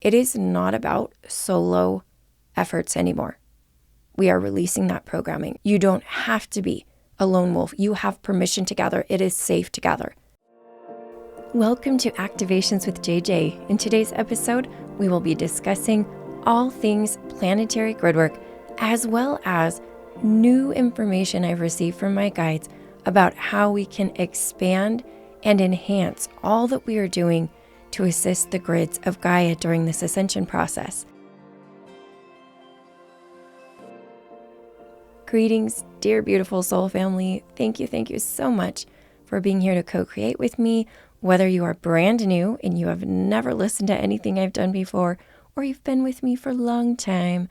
It is not about solo efforts anymore. We are releasing that programming. You don't have to be a lone wolf. You have permission to gather. It is safe to gather. Welcome to Activations with JJ. In today's episode, we will be discussing all things planetary gridwork, as well as new information I've received from my guides about how we can expand and enhance all that we are doing to assist the grids of Gaia during this ascension process. Greetings, dear beautiful soul family. Thank you so much for being here to co-create with me. Whether you are brand new and you have never listened to anything I've done before, or you've been with me for a long time,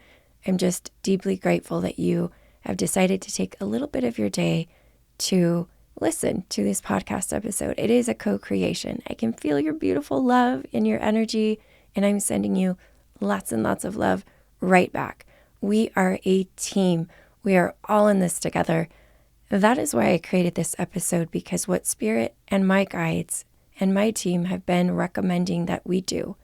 I'm just deeply grateful that you have decided to take a little bit of your day to listen to this podcast episode. It is a co-creation. I can feel your beautiful love and your energy, and I'm sending you lots and lots of love right back. We are a team. We are all in this together. That is why I created this episode, because what Spirit and my guides and my team have been recommending that we do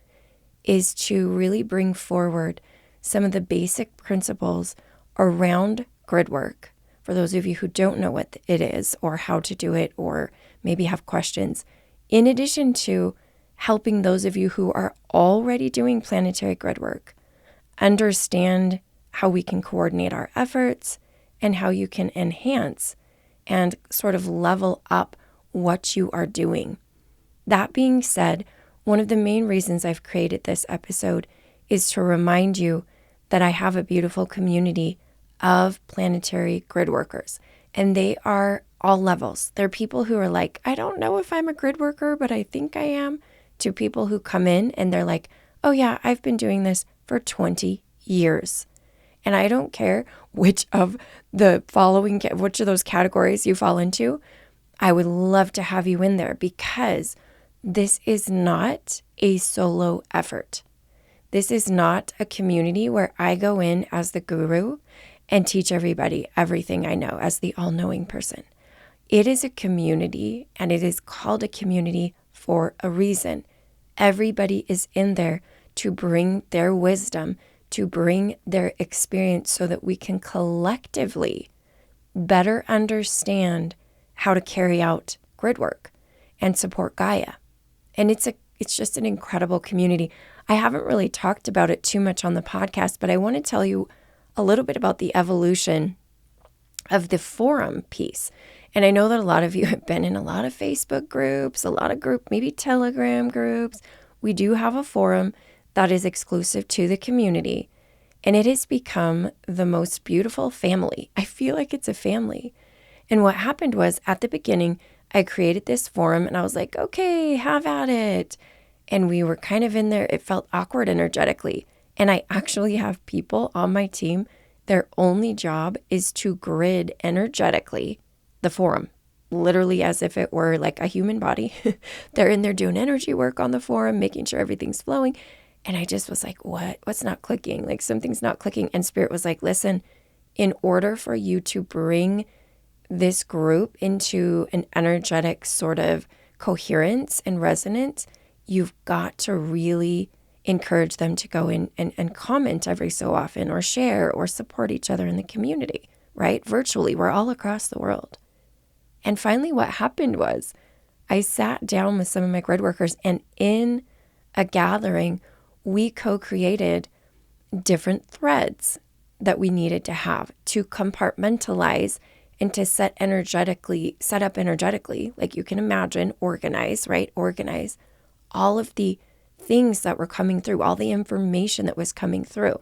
is to really bring forward some of the basic principles around grid work. For those of you who don't know what it is or how to do it, or maybe have questions, in addition to helping those of you who are already doing planetary grid work understand how we can coordinate our efforts and how you can enhance and sort of level up what you are doing. That being said, one of the main reasons I've created this episode is to remind you that I have a beautiful community of planetary grid workers, and they are all levels. They're people who are like, I don't know if I'm a grid worker, but I think I am, to people who come in and they're like, oh yeah, I've been doing this for 20 years. And I don't care which of those categories you fall into. I would love to have you in there, because this is not a solo effort. This is not a community where I go in as the guru and teach everybody everything I know as the all-knowing person. It is a community, and it is called a community for a reason. Everybody is in there to bring their wisdom, to bring their experience, so that we can collectively better understand how to carry out grid work and support Gaia. And it's just an incredible community. I haven't really talked about it too much on the podcast, but I want to tell you a little bit about the evolution of the forum piece. And I know that a lot of you have been in a lot of Facebook groups, maybe Telegram groups. We do have a forum that is exclusive to the community, and it has become the most beautiful family. I feel like it's a family. And what happened was, at the beginning, I created this forum and I was like, okay, have at it. And we were kind of in there. It felt awkward energetically. And I actually have people on my team, their only job is to grid energetically the forum, literally as if it were like a human body. They're in there doing energy work on the forum, making sure everything's flowing. And I just was like, what's not clicking? Like, something's not clicking. And Spirit was like, listen, in order for you to bring this group into an energetic sort of coherence and resonance, you've got to really encourage them to go in and comment every so often, or share or support each other in the community, right? Virtually, we're all across the world. And finally, what happened was I sat down with some of my grid workers, and in a gathering, we co-created different threads that we needed to have to compartmentalize and to set up energetically, like you can imagine, organize all of the things that were coming through, all the information that was coming through.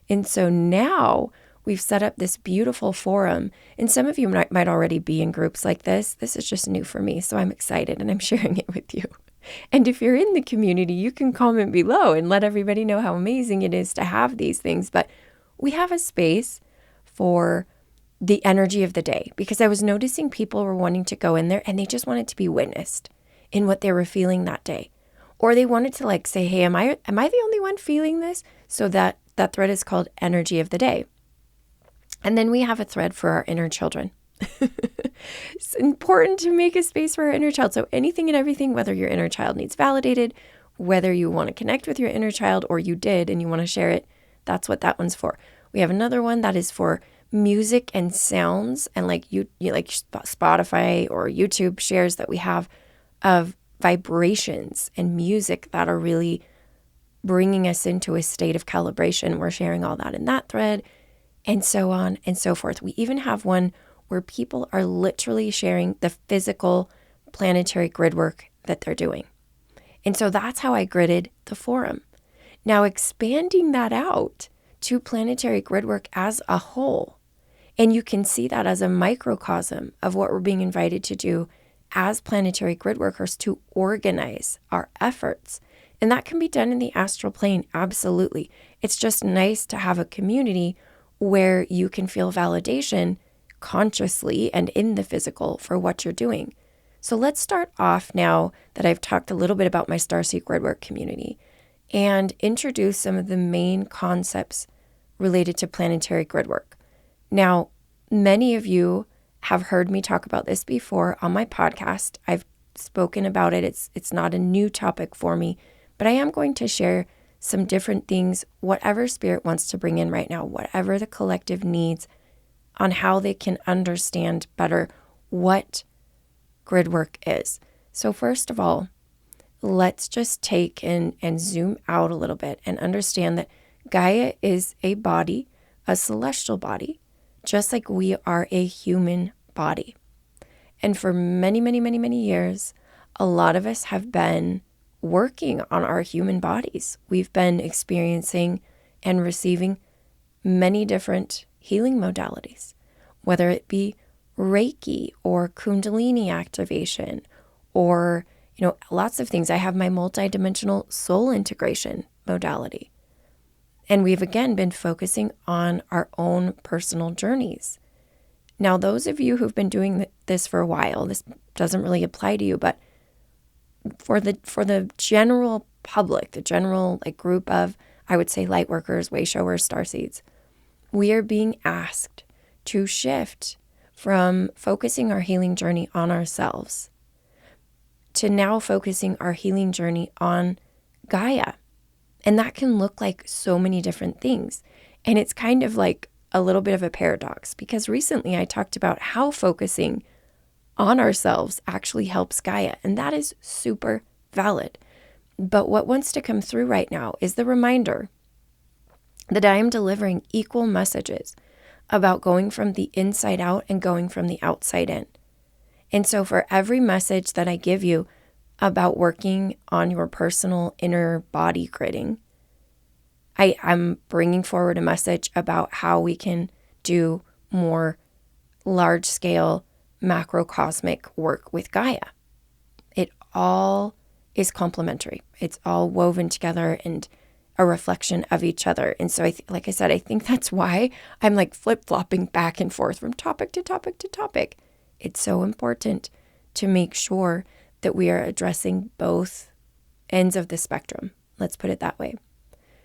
And so now we've set up this beautiful forum, and some of you might already be in groups like this. This is just new for me, so I'm excited and I'm sharing it with you. And if you're in the community, you can comment below and let everybody know how amazing it is to have these things. But we have a space for the energy of the day, because I was noticing people were wanting to go in there and they just wanted to be witnessed in what they were feeling that day. Or they wanted to like say, hey, am I the only one feeling this? So that thread is called Energy of the Day. And then we have a thread for our inner children. It's important to make a space for our inner child. So anything and everything, whether your inner child needs validated, whether you want to connect with your inner child or you did and you want to share it, that's what that one's for. We have another one that is for music and sounds, and like you like Spotify or YouTube shares that we have of vibrations and music that are really bringing us into a state of calibration. We're sharing all that in that thread, and so on and so forth. We even have one where people are literally sharing the physical planetary grid work that they're doing. And so that's how I gridded the forum. Now expanding that out to planetary gridwork as a whole, and you can see that as a microcosm of what we're being invited to do as planetary grid workers, to organize our efforts. And that can be done in the astral plane, absolutely. It's just nice to have a community where you can feel validation consciously and in the physical for what you're doing. So let's start off now that I've talked a little bit about my starseed gridwork community and introduce some of the main concepts related to planetary gridwork. Now, many of you have heard me talk about this before on my podcast. I've spoken about it. It's not a new topic for me, but I am going to share some different things, whatever spirit wants to bring in right now, whatever the collective needs, on how they can understand better what grid work is. So first of all, let's just take and zoom out a little bit and understand that Gaia is a body, a celestial body, just like we are a human body. And for many, many, many, many years, a lot of us have been working on our human bodies. We've been experiencing and receiving many different healing modalities, whether it be Reiki or Kundalini activation or, lots of things. I have my multidimensional soul integration modality. And we've again been focusing on our own personal journeys. Now, those of you who've been doing this for a while, this doesn't really apply to you, but for the general public, the general group of, I would say, light workers, way showers, starseeds, we are being asked to shift from focusing our healing journey on ourselves to now focusing our healing journey on Gaia. And that can look like so many different things. And it's kind of like a little bit of a paradox, because recently I talked about how focusing on ourselves actually helps Gaia. And that is super valid. But what wants to come through right now is the reminder that I am delivering equal messages about going from the inside out and going from the outside in. And so for every message that I give you about working on your personal inner body gridding, I'm bringing forward a message about how we can do more large-scale macrocosmic work with Gaia. It all is complementary. It's all woven together and a reflection of each other. And so, like I said, I think that's why I'm flip-flopping back and forth from topic to topic to topic. It's so important to make sure that we are addressing both ends of the spectrum. Let's put it that way.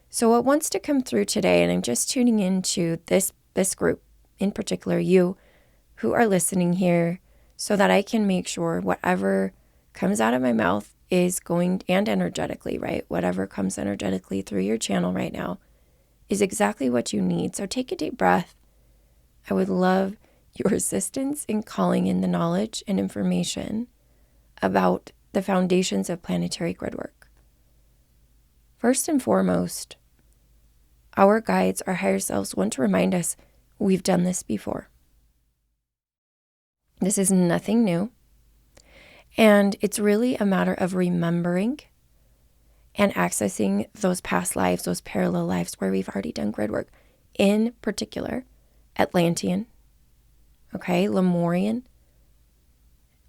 So what wants to come through today, and I'm just tuning into this group, in particular you who are listening here, so that I can make sure whatever comes out of my mouth is going, and energetically, right? Whatever comes energetically through your channel right now is exactly what you need. So take a deep breath. I would love your assistance in calling in the knowledge and information about the foundations of planetary gridwork. First and foremost, our guides, our higher selves, want to remind us we've done this before. This is nothing new. And it's really a matter of remembering and accessing those past lives, those parallel lives where we've already done grid work. In particular, Atlantean, Lemurian,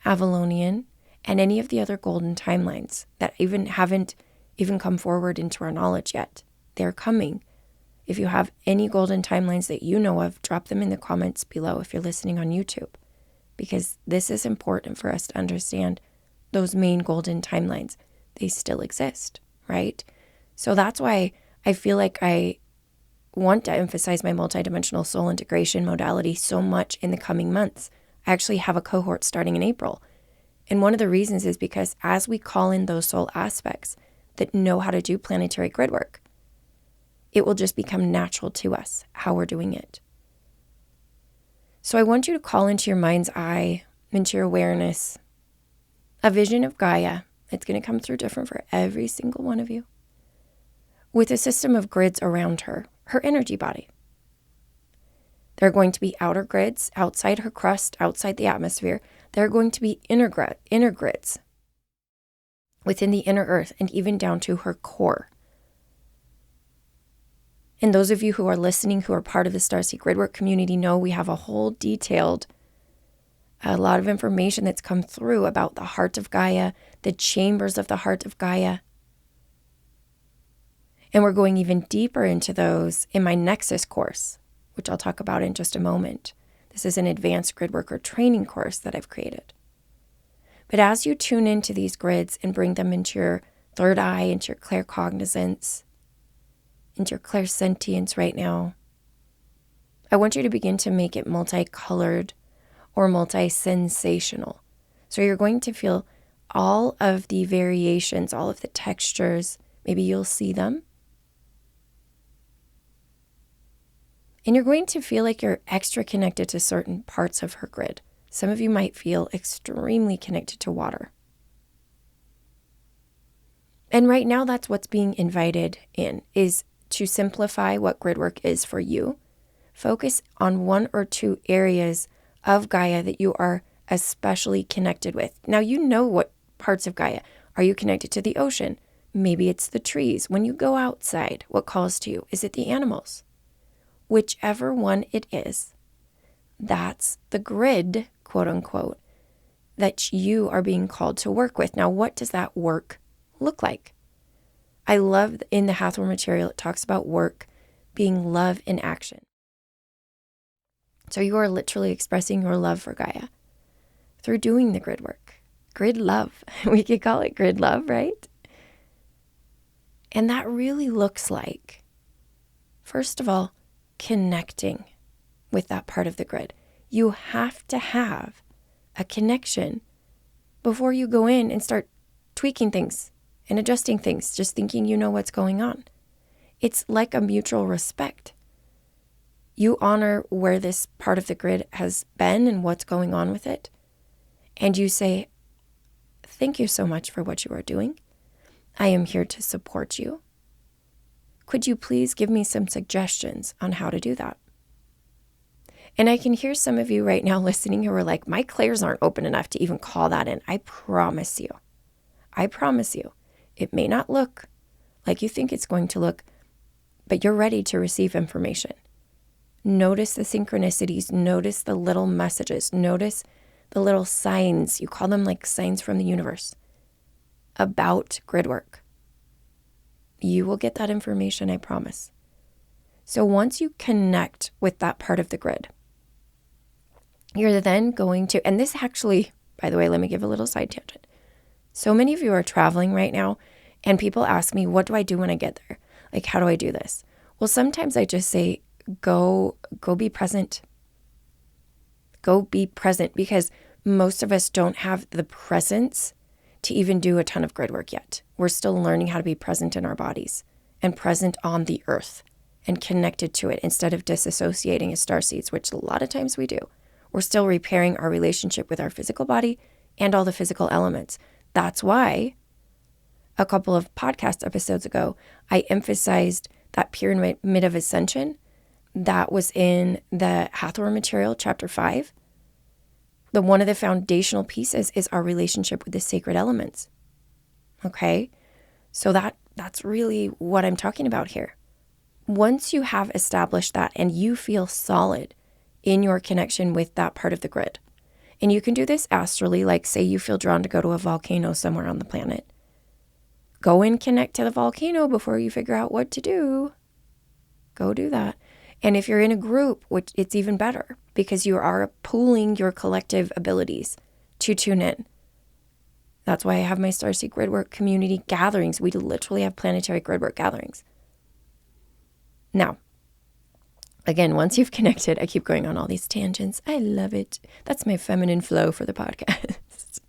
Avalonian, and any of the other golden timelines that haven't even come forward into our knowledge yet. They're coming. If you have any golden timelines that you know of, drop them in the comments below if you're listening on YouTube, because this is important for us to understand those main golden timelines. They still exist, right? So that's why I feel like I want to emphasize my multidimensional soul integration modality so much in the coming months. I actually have a cohort starting in April. And one of the reasons is because as we call in those soul aspects, that know how to do planetary grid work. It will just become natural to us how we're doing it. So I want you to call into your mind's eye, into your awareness, a vision of Gaia. It's going to come through different for every single one of you, with a system of grids around her energy body. There are going to be outer grids outside her crust, outside the atmosphere. There are going to be inner grids within the inner earth and even down to her core. And those of you who are listening, who are part of the starseed Gridwork community, know we have a whole detailed, a lot of information that's come through about the heart of Gaia, the chambers of the heart of Gaia. And we're going even deeper into those in my Nexus course, which I'll talk about in just a moment. This is an advanced Gridworker Training course that I've created. But as you tune into these grids and bring them into your third eye, into your claircognizance, into your clairsentience right now, I want you to begin to make it multicolored or multi-sensational. So you're going to feel all of the variations, all of the textures. Maybe you'll see them. And you're going to feel like you're extra connected to certain parts of her grid. Some of you might feel extremely connected to water. And right now, that's what's being invited in, is to simplify what grid work is for you. Focus on one or two areas of Gaia that you are especially connected with. Now, you know what parts of Gaia. Are you connected to the ocean? Maybe it's the trees. When you go outside, what calls to you? Is it the animals? Whichever one it is, that's the grid, quote unquote, that you are being called to work with. Now, what does that work look like? I love in the Hathor material, it talks about work being love in action. So you are literally expressing your love for Gaia through doing the grid work. Grid love. We could call it grid love, right? And that really looks like, first of all, connecting with that part of the grid. You have to have a connection before you go in and start tweaking things and adjusting things, just thinking you know what's going on. It's like a mutual respect. You honor where this part of the grid has been and what's going on with it. And you say, thank you so much for what you are doing. I am here to support you. Could you please give me some suggestions on how to do that? And I can hear some of you right now listening who are like, my clairs aren't open enough to even call that in. I promise you, it may not look like you think it's going to look, but you're ready to receive information. Notice the synchronicities, notice the little messages, notice the little signs. You call them like signs from the universe about grid work. You will get that information, I promise. So once you connect with that part of the grid, you're then going to, and this actually, by the way, let me give a little side tangent. So many of you are traveling right now, and people ask me, what do I do when I get there? Like, how do I do this? Well, sometimes I just say, go be present. Go be present, because most of us don't have the presence to even do a ton of grid work yet. We're still learning how to be present in our bodies and present on the earth and connected to it instead of disassociating as starseeds, which a lot of times we do. We're still repairing our relationship with our physical body and all the physical elements. That's why a couple of podcast episodes ago, I emphasized that pyramid of ascension that was in the Hathor material, chapter 5. One of the foundational pieces is our relationship with the sacred elements. Okay? So that's really what I'm talking about here. Once you have established that and you feel solid in your connection with that part of the grid, and you can do this astrally, like say you feel drawn to go to a volcano somewhere on the planet. Go and connect to the volcano before you figure out what to do. Go do that. And if you're in a group, which it's even better, because you are pooling your collective abilities to tune in. That's why I have my starseed Gridwork community gatherings. We literally have planetary Gridwork gatherings. Now, again, once you've connected, I keep going on all these tangents. I love it. That's my feminine flow for the podcast.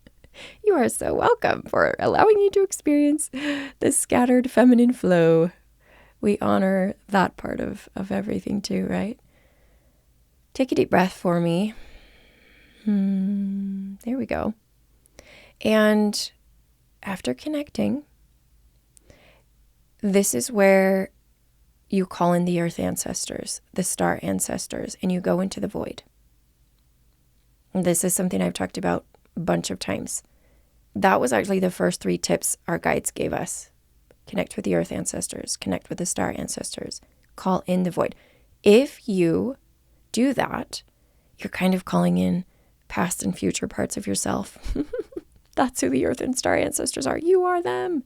You are so welcome for allowing me to experience the scattered feminine flow. We honor that part of everything too, right? Take a deep breath for me. There we go. And after connecting, this is where you call in the earth ancestors, the star ancestors, and you go into the void. And this is something I've talked about a bunch of times. That was actually the first 3 tips our guides gave us. Connect with the earth ancestors, connect with the star ancestors, call in the void. If you do that, you're kind of calling in past and future parts of yourself. That's who the earth and star ancestors are. You are them.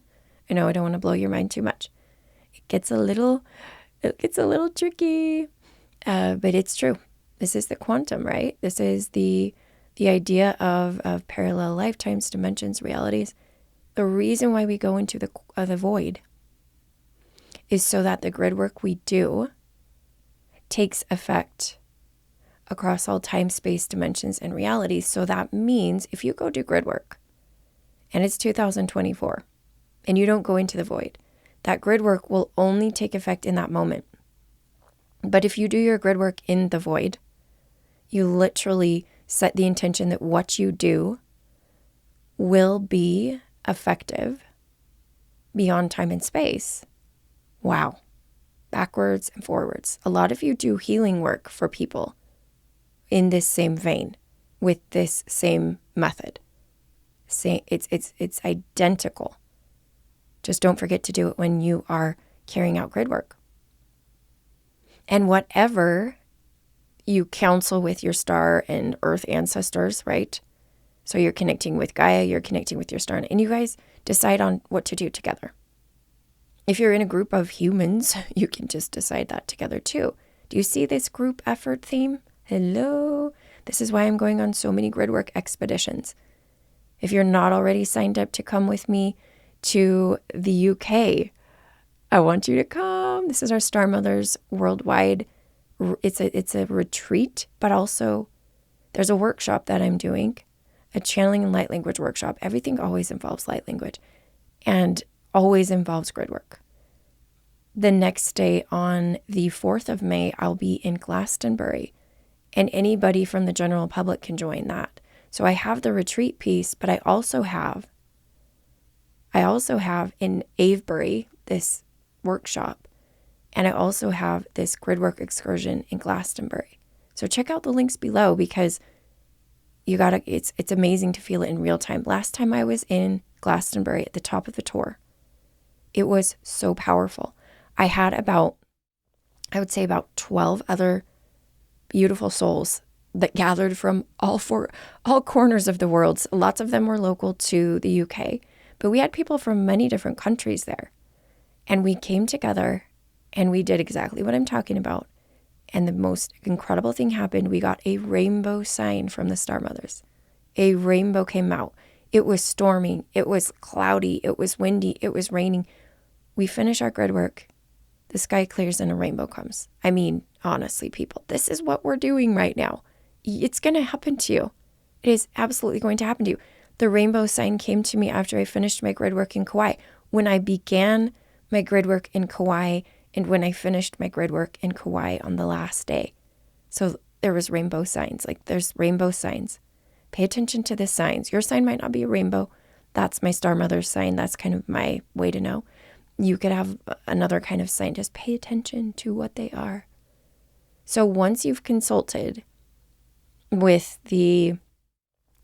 I know I don't want to blow your mind too much. It gets a little tricky, but it's true. This is the quantum, right? This is the idea of parallel lifetimes, dimensions, realities. The reason why we go into the void is so that the grid work we do takes effect across all time, space, dimensions, and realities. So that means if you go do grid work and it's 2024 and you don't go into the void, that grid work will only take effect in that moment. But if you do your grid work in the void, you literally set the intention that what you do will be effective beyond time and space. Wow. Backwards and forwards. A lot of you do healing work for people in this same vein, with this same method. It's identical. Just don't forget to do it when you are carrying out grid work. And whatever you counsel with your star and earth ancestors, right? So you're connecting with Gaia, you're connecting with your star, and you guys decide on what to do together. If you're in a group of humans, you can just decide that together too. Do you see this group effort theme? Hello. This is why I'm going on so many grid work expeditions. If you're not already signed up to come with me to the UK, I want you to come. This is our Star Mothers worldwide. It's a retreat, but also there's a workshop that I'm doing, a channeling and light language workshop. Everything always involves light language and always involves grid work. The next day on the 4th of May, I'll be in Glastonbury, and anybody from the general public can join that. So I have the retreat piece, but I also have in Avebury this workshop, and I also have this gridwork excursion in Glastonbury. So check out the links below, because it's amazing to feel it in real time. Last time I was in Glastonbury at the top of the tour, it was so powerful. I had about 12 other beautiful souls that gathered from all corners of the world. Lots of them were local to the UK, but we had people from many different countries there. And we came together and we did exactly what I'm talking about. And the most incredible thing happened. We got a rainbow sign from the Star Mothers. A rainbow came out. It was storming. It was cloudy. It was windy. It was raining. We finish our grid work. The sky clears and a rainbow comes. I mean, honestly, people, this is what we're doing right now. It's going to happen to you. It is absolutely going to happen to you. The rainbow sign came to me after I finished my grid work in Kauai. When I began my grid work in Kauai and when I finished my grid work in Kauai on the last day. So there was rainbow signs. Like, there's rainbow signs. Pay attention to the signs. Your sign might not be a rainbow. That's my Star Mother's sign. That's kind of my way to know. You could have another kind of sign. Just pay attention to what they are. So once you've consulted with the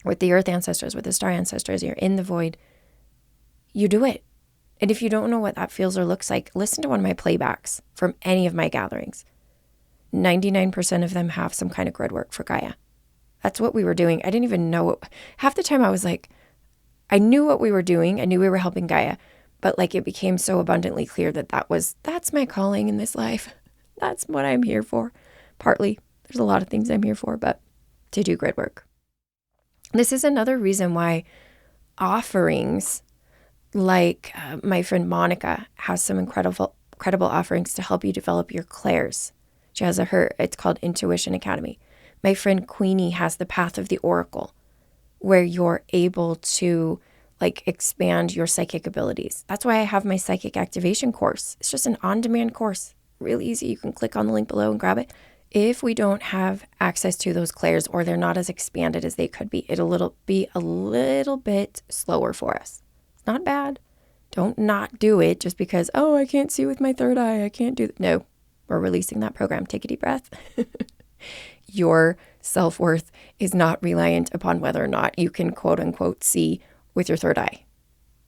earth ancestors, with the star ancestors, you're in the void, you do it. And if you don't know what that feels or looks like, listen to one of my playbacks from any of my gatherings. 99% of them have some kind of grid work for Gaia. That's what we were doing. I didn't even know. Half the time I was like, I knew what we were doing. I knew we were helping Gaia. But like, it became so abundantly clear that that's my calling in this life. That's what I'm here for. Partly. There's a lot of things I'm here for, but to do grid work. This is another reason why offerings, like my friend Monica has some incredible offerings to help you develop your clairs. She has it's called Intuition Academy. My friend Queenie has the Path of the Oracle, where you're able to like expand your psychic abilities. That's why I have my psychic activation course. It's just an on-demand course. Really easy. You can click on the link below and grab it. If we don't have access to those clairs or they're not as expanded as they could be, it'll be a little bit slower for us. It's not bad. Don't not do it just because, oh, I can't see with my third eye. I can't do that. No, we're releasing that program. Take a deep breath. Your self-worth is not reliant upon whether or not you can quote unquote see with your third eye.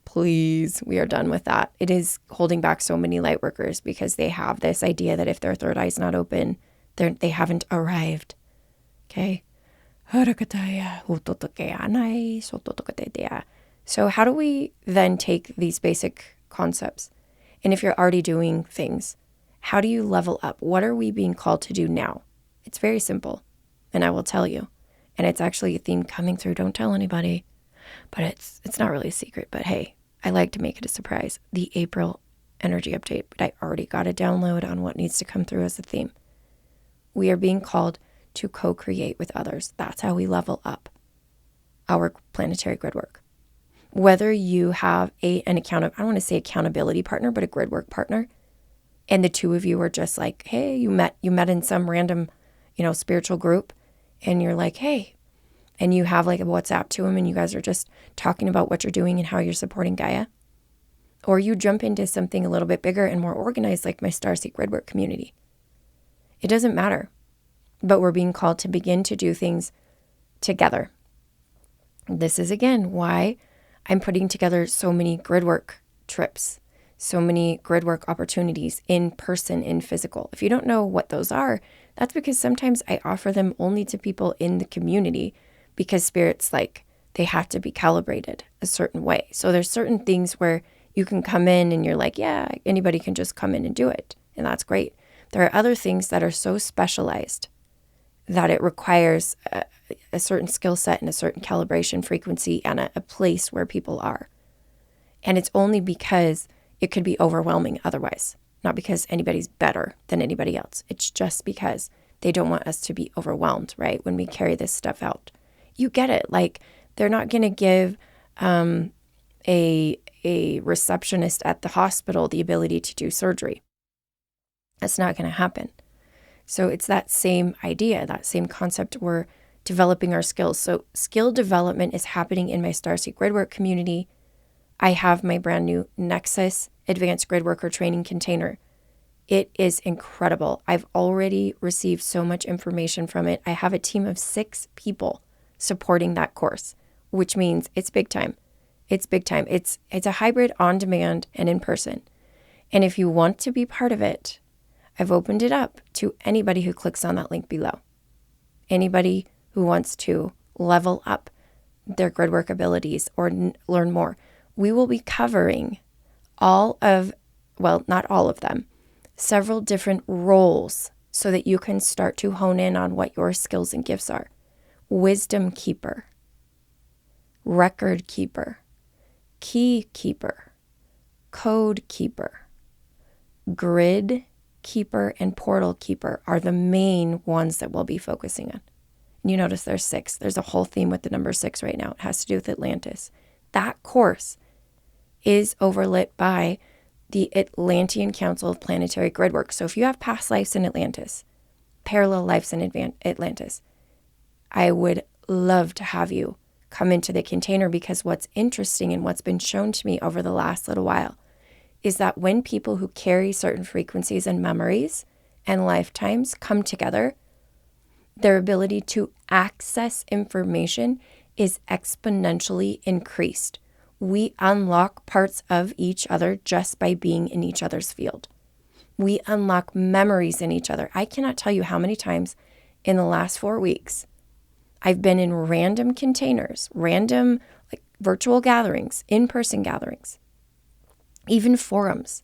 Please, we are done with that. It is holding back so many light workers because they have this idea that if their third eye is not open, they haven't arrived. Okay? So how do we then take these basic concepts? And if you're already doing things, how do you level up? What are we being called to do now? It's very simple, and I will tell you. And it's actually a theme coming through. Don't tell anybody. But it's not really a secret. But hey, I like to make it a surprise. The April energy update, but I already got a download on what needs to come through as a theme. We are being called to co-create with others. That's how we level up our planetary grid work. Whether you have I don't want to say accountability partner, but a grid work partner, and the two of you are just like, hey, you met in some random, spiritual group, and you're like, hey, and you have like a WhatsApp to them and you guys are just talking about what you're doing and how you're supporting Gaia. Or you jump into something a little bit bigger and more organized like my starseed Gridwork community. It doesn't matter, but we're being called to begin to do things together. This is again why I'm putting together so many gridwork trips, so many gridwork opportunities in person, in physical. If you don't know what those are, that's because sometimes I offer them only to people in the community because spirits they have to be calibrated a certain way. So there's certain things where you can come in and you're like, yeah, anybody can just come in and do it. And that's great. There are other things that are so specialized that it requires a certain skill set and a certain calibration frequency and a place where people are. And it's only because it could be overwhelming otherwise, not because anybody's better than anybody else. It's just because they don't want us to be overwhelmed, right? When we carry this stuff out. You get it. They're not going to give a receptionist at the hospital the ability to do surgery. That's not going to happen. So it's that same idea, that same concept. We're developing our skills. So skill development is happening in my starseed Gridwork community. I have my brand new Nexus Advanced Gridworker Training container. It is incredible. I've already received so much information from it. I have a team of 6 people supporting that course, which means it's big time. It's big time. It's a hybrid on demand and in person. And if you want to be part of it, I've opened it up to anybody who clicks on that link below. Anybody who wants to level up their gridwork abilities or learn more. We will be covering not all of them, several different roles so that you can start to hone in on what your skills and gifts are. Wisdom keeper, record keeper, key keeper, code keeper, grid keeper, and portal keeper are the main ones that we'll be focusing on. And you notice there's 6. There's a whole theme with the number 6 right now. It has to do with Atlantis. That course is overlit by the Atlantean Council of Planetary Gridwork. So if you have past lives in Atlantis, parallel lives in Atlantis, I would love to have you come into the container, because what's interesting and what's been shown to me over the last little while is that when people who carry certain frequencies and memories and lifetimes come together, their ability to access information is exponentially increased. We unlock parts of each other just by being in each other's field. We unlock memories in each other. I cannot tell you how many times in the last 4 weeks I've been in random containers, random virtual gatherings, in-person gatherings, even forums.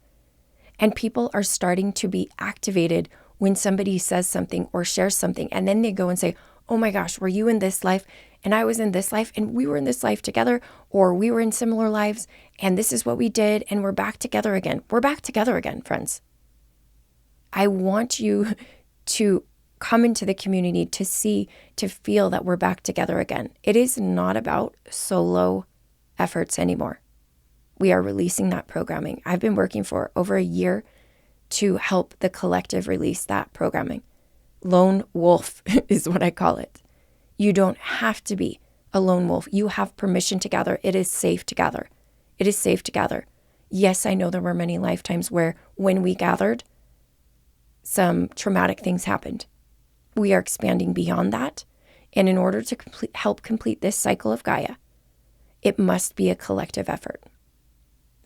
And people are starting to be activated when somebody says something or shares something. And then they go and say, oh my gosh, were you in this life? And I was in this life, and we were in this life together, or we were in similar lives, and this is what we did, and we're back together again. We're back together again, friends. I want you to come into the community to see, to feel that we're back together again. It is not about solo efforts anymore. We are releasing that programming. I've been working for over a year to help the collective release that programming. Lone wolf is what I call it. You don't have to be a lone wolf. You have permission to gather. It is safe to gather. It is safe to gather. Yes, I know there were many lifetimes where when we gathered, some traumatic things happened. We are expanding beyond that. And in order to help complete this cycle of Gaia, it must be a collective effort.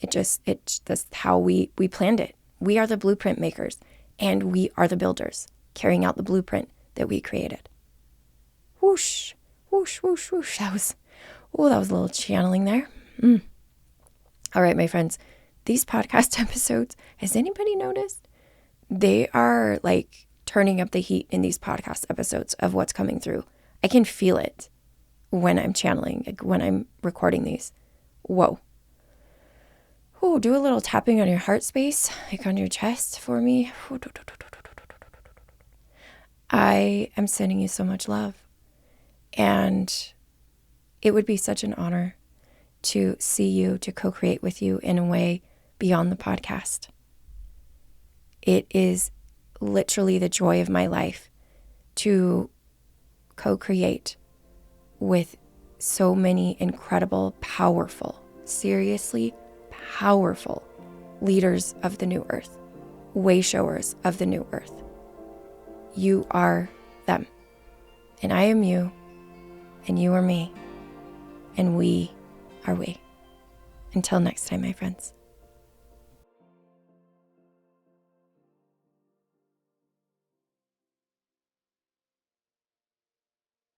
That's how we planned it. We are the blueprint makers, and we are the builders, carrying out the blueprint that we created. Whoosh, whoosh, whoosh, whoosh. That was a little channeling there. All right, my friends, these podcast episodes, has anybody noticed? They are like turning up the heat in these podcast episodes of what's coming through. I can feel it when I'm channeling, like when I'm recording these. Whoa. Oh, do a little tapping on your heart space, like on your chest for me. I am sending you so much love. And it would be such an honor to see you, to co-create with you in a way beyond the podcast. It is literally the joy of my life to co-create with so many incredible, powerful, seriously powerful leaders of the new earth, way showers of the new earth. You are them, and I am you, and you are me, and we are we. Until next time, my friends.